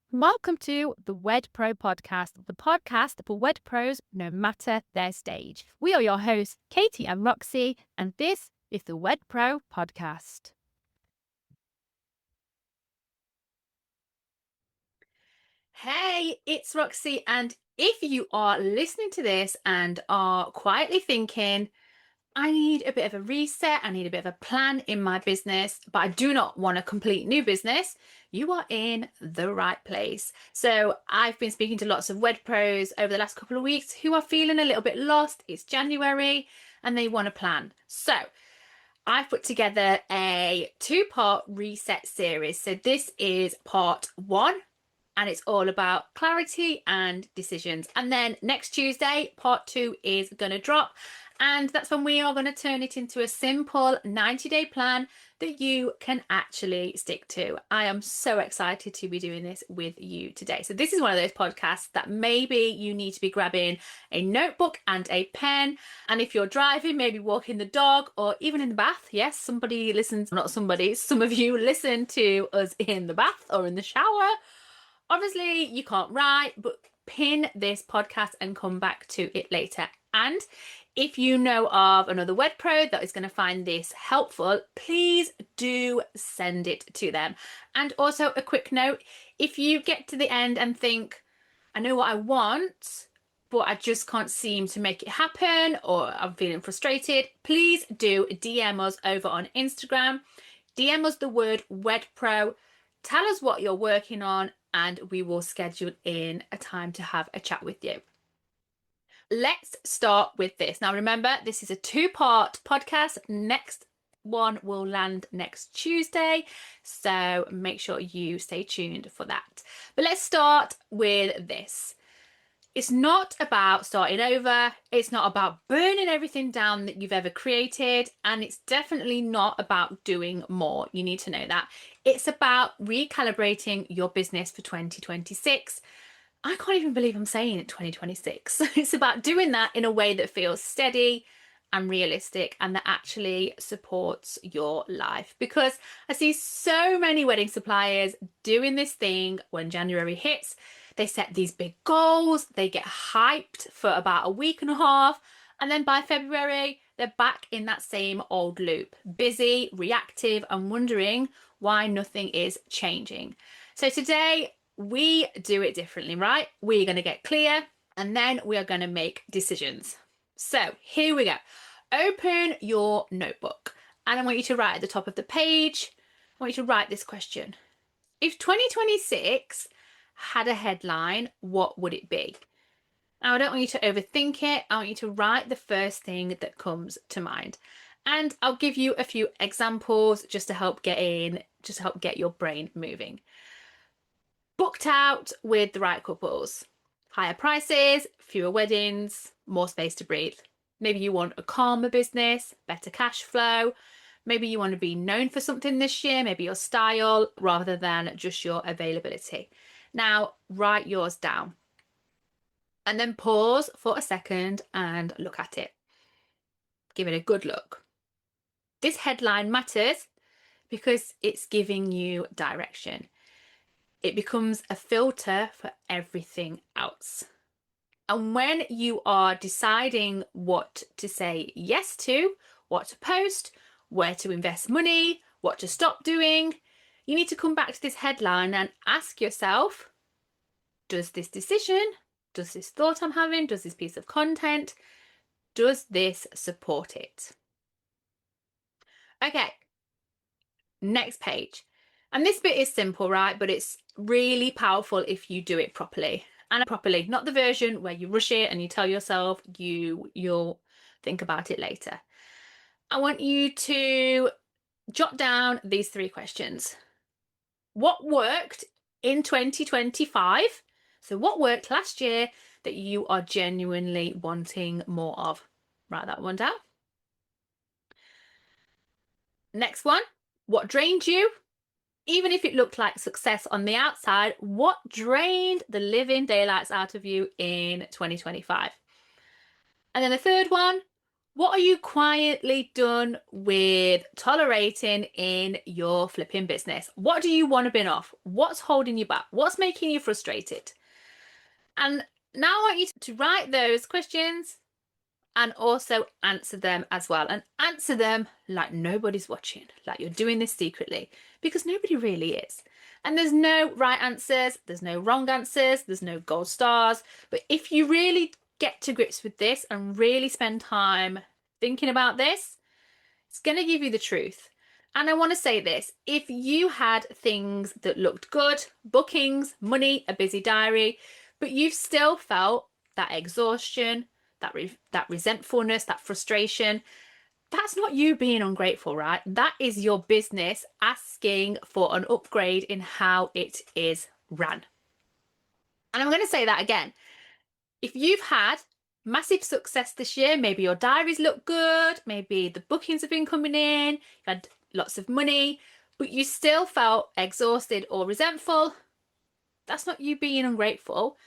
Welcome to the Wed Pro podcast, the podcast for Wed Pros no matter their stage. We are your hosts, Katie and Roxy, and this is the Wed Pro podcast. Hey, it's Roxy, and if you are listening to this and are quietly thinking, I need a bit of a reset, I need a bit of a plan in my business, but I do not want a complete new business, you are in the right place. So I've been speaking to lots of Wed Pros over the last couple of weeks who are feeling a little bit lost. It's January and they want a plan. So I've put together a 2-part reset series. So this is part 1. And it's all about clarity and decisions. And then next Tuesday, part 2 is going to drop. And that's when we are going to turn it into a simple 90-day plan that you can actually stick to. I am so excited to be doing this with you today. So this is one of those podcasts that maybe you need to be grabbing a notebook and a pen. And if you're driving, maybe walking the dog or even in the bath. Yes, somebody listens, not somebody, some of you listen to us in the bath or in the shower. Obviously, you can't write, but pin this podcast and come back to it later. And if you know of another Wed Pro that is going to find this helpful, please do send it to them. And also a quick note, if you get to the end and think, I know what I want, but I just can't seem to make it happen, or I'm feeling frustrated, please do DM us over on Instagram. DM us the word Wed Pro. Tell us what you're working on and we will schedule in a time to have a chat with you. Let's start with this. Now, remember, this is a 2-part podcast. Next one will land next Tuesday, so make sure you stay tuned for that. But let's start with this. It's not about starting over. It's not about burning everything down that you've ever created. And it's definitely not about doing more. You need to know that. It's about recalibrating your business for 2026. I can't even believe I'm saying it 2026. It's about doing that in a way that feels steady and realistic and that actually supports your life. Because I see so many wedding suppliers doing this thing when January hits. They set these big goals, they get hyped for about a week and a half, and then by February, they're back in that same old loop, busy, reactive, and wondering why nothing is changing. So today, we do it differently, right? We're going to get clear, and then we are going to make decisions. So here we go. Open your notebook, and I want you to write at the top of the page, I want you to write this question. If 2026 had a headline, what would it be? Now, I don't want you to overthink it. I want you to write the first thing that comes to mind. And I'll give you a few examples just to help get your brain moving. Booked out with the right couples. Higher prices, fewer weddings, more space to breathe. Maybe you want a calmer business, better cash flow. Maybe you want to be known for something this year, maybe your style, rather than just your availability. Now, write yours down. And then pause for a second and look at it. Give it a good look. This headline matters because it's giving you direction. It becomes a filter for everything else. And when you are deciding what to say yes to, what to post, where to invest money, what to stop doing, you need to come back to this headline and ask yourself, does this decision, does this thought I'm having, does this piece of content, does this support it? Okay, next page. And this bit is simple, right? But it's really powerful if you do it properly. And properly, not the version where you rush it and you tell yourself you'll think about it later. I want you to jot down these 3 questions. What worked in 2025? So what worked last year that you are genuinely wanting more of? Write that one down. Next one, what drained you? Even if it looked like success on the outside, what drained the living daylights out of you in 2025? And then the third one, What are you quietly done with tolerating in your flipping business? What do you want to bin off? What's holding you back? What's making you frustrated? And now I want you to write those questions and also answer them as well. And answer them like nobody's watching, like you're doing this secretly, because nobody really is. And there's no right answers, there's no wrong answers, there's no gold stars. But if you really get to grips with this and really spend time thinking about this, it's going to give you the truth. And I want to say this, if you had things that looked good, bookings, money, a busy diary, but you've still felt that exhaustion, that resentfulness, that frustration, that's not you being ungrateful, right? That is your business asking for an upgrade in how it is run. And I'm going to say that again. If you've had massive success this year, maybe your diaries look good, maybe the bookings have been coming in, you've had lots of money, but you still felt exhausted or resentful, that's not you being ungrateful.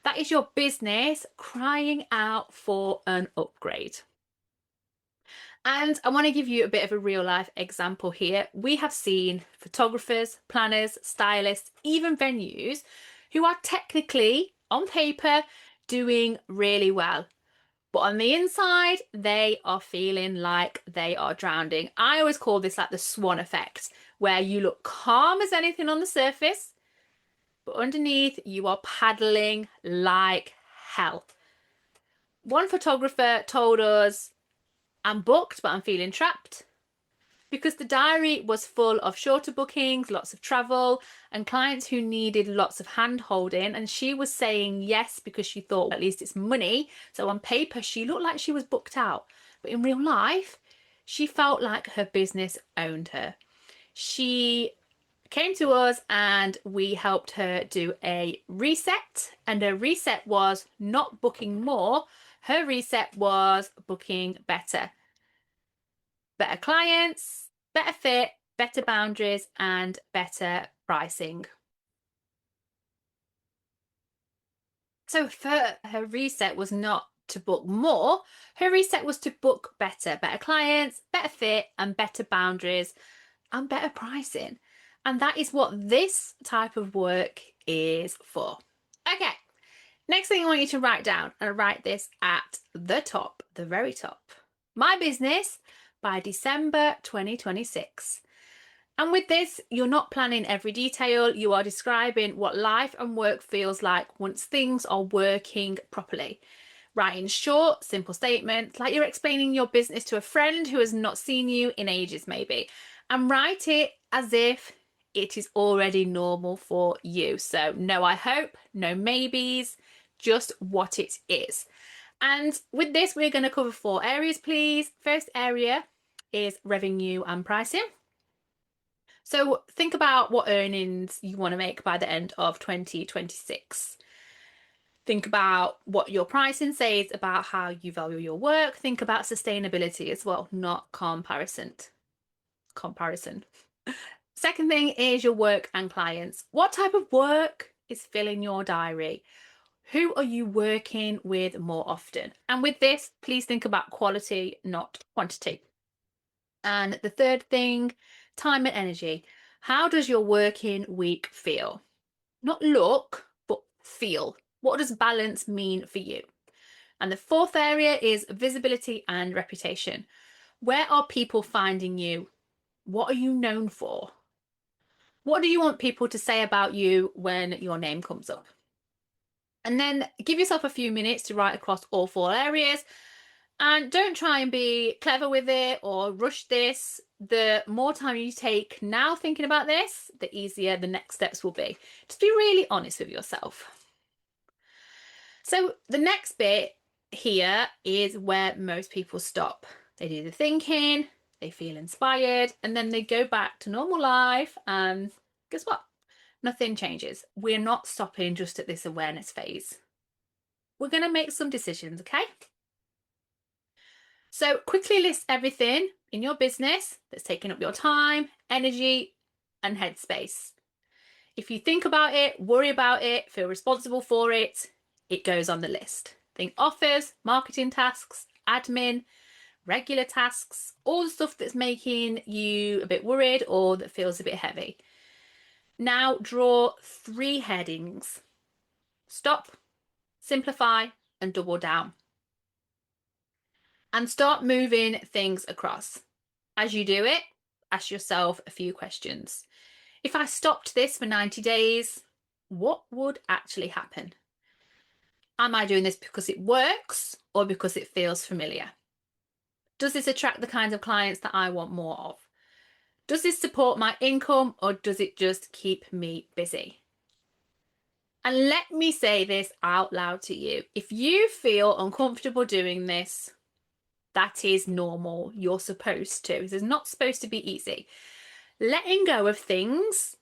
That is your business crying out for an upgrade. And I want to give you a bit of a real life example here. We have seen photographers, planners, stylists, even venues who are technically, on paper, doing really well. But on the inside, they are feeling like they are drowning. I always call this like the swan effect, where you look calm as anything on the surface, but underneath you are paddling like hell. One photographer told us, I'm booked, but I'm feeling trapped, because the diary was full of shorter bookings, lots of travel, and clients who needed lots of hand holding. And she was saying yes because she thought, well, at least it's money. So on paper, she looked like she was booked out. But in real life, she felt like her business owned her. She came to us and we helped her do a reset. And her reset was not booking more. Her reset was booking better. Better clients, better fit, better boundaries, and better pricing. So her reset was not to book more, her reset was to book better, better clients, better fit, and better boundaries, and better pricing. And that is what this type of work is for. Okay, next thing I want you to write down, and write this at the top, the very top. My business by December 2026. And with this, you're not planning every detail, you are describing what life and work feels like once things are working properly. Writing short, simple statements, like you're explaining your business to a friend who has not seen you in ages maybe. And write it as if it is already normal for you. So no I hope, no maybes, just what it is. And with this, we're going to cover 4 areas, please. First area is revenue and pricing. So think about what earnings you want to make by the end of 2026. Think about what your pricing says about how you value your work. Think about sustainability as well, not comparison. Second thing is your work and clients. What type of work is filling your diary? Who are you working with more often? And with this, please think about quality, not quantity. And the third thing, time and energy. How does your working week feel? Not look, but feel. What does balance mean for you? And the fourth area is visibility and reputation. Where are people finding you? What are you known for? What do you want people to say about you when your name comes up? And then give yourself a few minutes to write across all 4 areas. And don't try and be clever with it or rush this. The more time you take now thinking about this, the easier the next steps will be. Just be really honest with yourself. So the next bit here is where most people stop. They do the thinking, they feel inspired, and then they go back to normal life, and guess what? Nothing changes. We're not stopping just at this awareness phase. We're going to make some decisions, okay? So quickly list everything in your business that's taking up your time, energy, and headspace. If you think about it, worry about it, feel responsible for it, it goes on the list. Think offers, marketing tasks, admin, regular tasks, all the stuff that's making you a bit worried or that feels a bit heavy. Now draw 3 headings: stop, simplify, and double down. And start moving things across. As you do it, ask yourself a few questions. If I stopped this for 90 days, what would actually happen? Am I doing this because it works or because it feels familiar? Does this attract the kinds of clients that I want more of? Does this support my income or does it just keep me busy? And let me say this out loud to you. If you feel uncomfortable doing this, that is normal. You're supposed to. This is not supposed to be easy. Letting go of things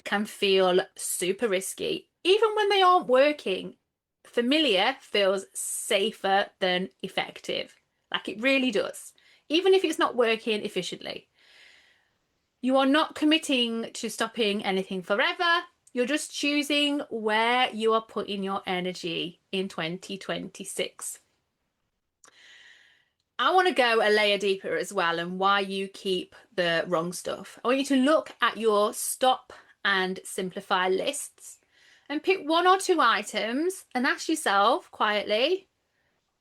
can feel super risky. Even when they aren't working, familiar feels safer than effective. Like it really does. Even if it's not working efficiently. You are not committing to stopping anything forever. You're just choosing where you are putting your energy in 2026. I want to go a layer deeper as well and why you keep the wrong stuff. I want you to look at your stop and simplify lists and pick 1 or 2 items and ask yourself quietly,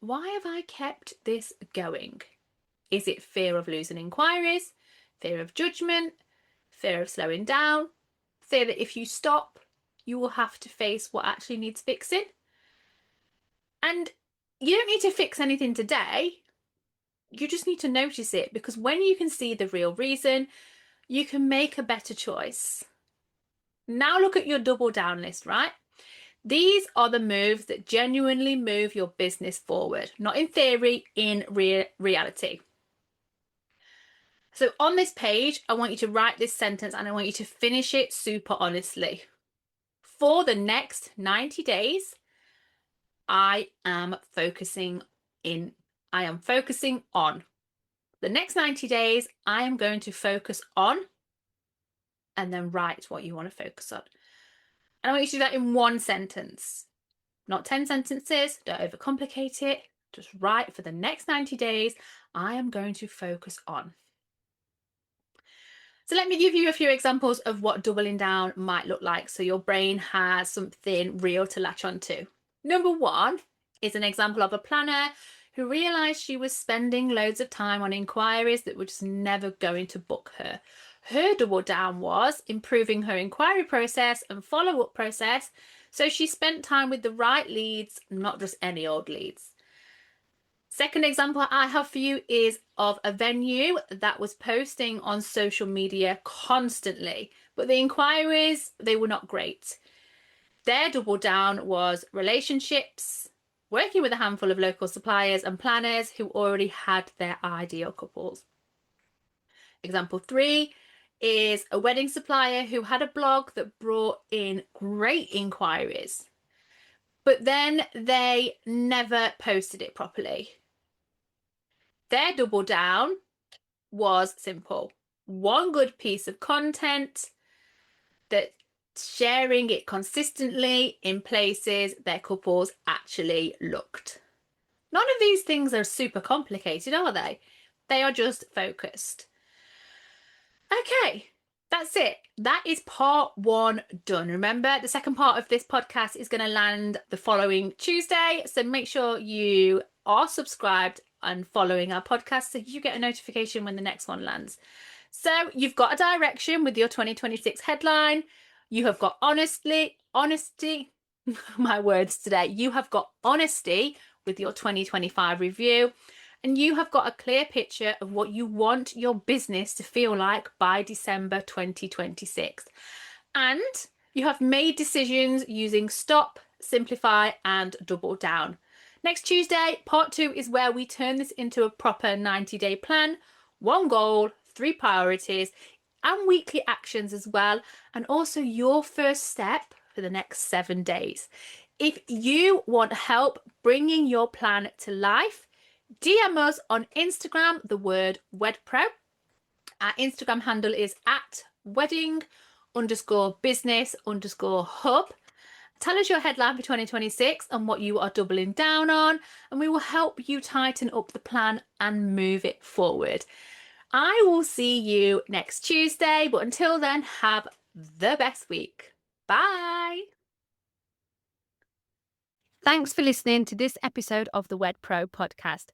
why have I kept this going? Is it fear of losing inquiries, fear of judgment, fear of slowing down, fear that if you stop, you will have to face what actually needs fixing? And you don't need to fix anything today. You just need to notice it, because when you can see the real reason, you can make a better choice. Now look at your double down list, right? These are the moves that genuinely move your business forward, not in theory, in reality. So on this page, I want you to write this sentence and I want you to finish it super honestly. For the next 90 days, I am focusing on. The next 90 days, I am going to focus on, and then write what you want to focus on. And I want you to do that in 1 sentence, not 10 sentences. Don't overcomplicate it. Just write, for the next 90 days, I am going to focus on. So let me give you a few examples of what doubling down might look like so your brain has something real to latch onto. Number 1 is an example of a planner who realised she was spending loads of time on inquiries that were just never going to book her. Her double down was improving her inquiry process and follow-up process, so she spent time with the right leads, not just any old leads. Second example I have for you is of a venue that was posting on social media constantly, but the inquiries, they were not great. Their double down was relationships, working with a handful of local suppliers and planners who already had their ideal couples. Example 3 is a wedding supplier who had a blog that brought in great inquiries, but then they never posted it properly. Their double down was simple. 1 good piece of content, that sharing it consistently in places their couples actually looked. None of these things are super complicated, are they? They are just focused. Okay, that's it. That is part 1 done. Remember, the second part of this podcast is going to land the following Tuesday, so make sure you are subscribed and following our podcast so you get a notification when the next one lands. So you've got a direction with your 2026 headline. You have got honesty, my words today. You have got honesty with your 2025 review, and you have got a clear picture of what you want your business to feel like by December 2026. And you have made decisions using stop, simplify, and double down. Next Tuesday, part 2 is where we turn this into a proper 90-day plan, 1 goal, 3 priorities, and weekly actions as well, and also your first step for the next 7 days. If you want help bringing your plan to life, DM us on Instagram, the word WedPro. Our Instagram handle is @wedding_business_hub. Tell us your headline for 2026 and what you are doubling down on, and we will help you tighten up the plan and move it forward. I will see you next Tuesday, but until then, have the best week. Bye. Thanks for listening to this episode of the Wed Pro podcast.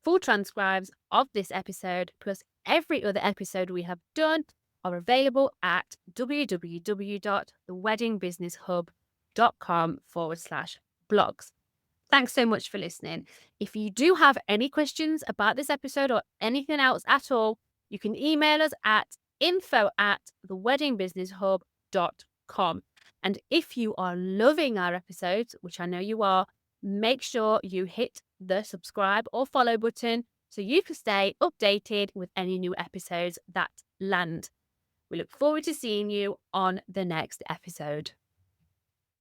Full transcribes of this episode, plus every other episode we have done, are available at www.theweddingbusinesshub.com/blogs. Thanks so much for listening. If you do have any questions about this episode or anything else at all, you can email us at info@theweddingbusinesshub.com. And if you are loving our episodes, which I know you are, make sure you hit the subscribe or follow button so you can stay updated with any new episodes that land. We look forward to seeing you on the next episode.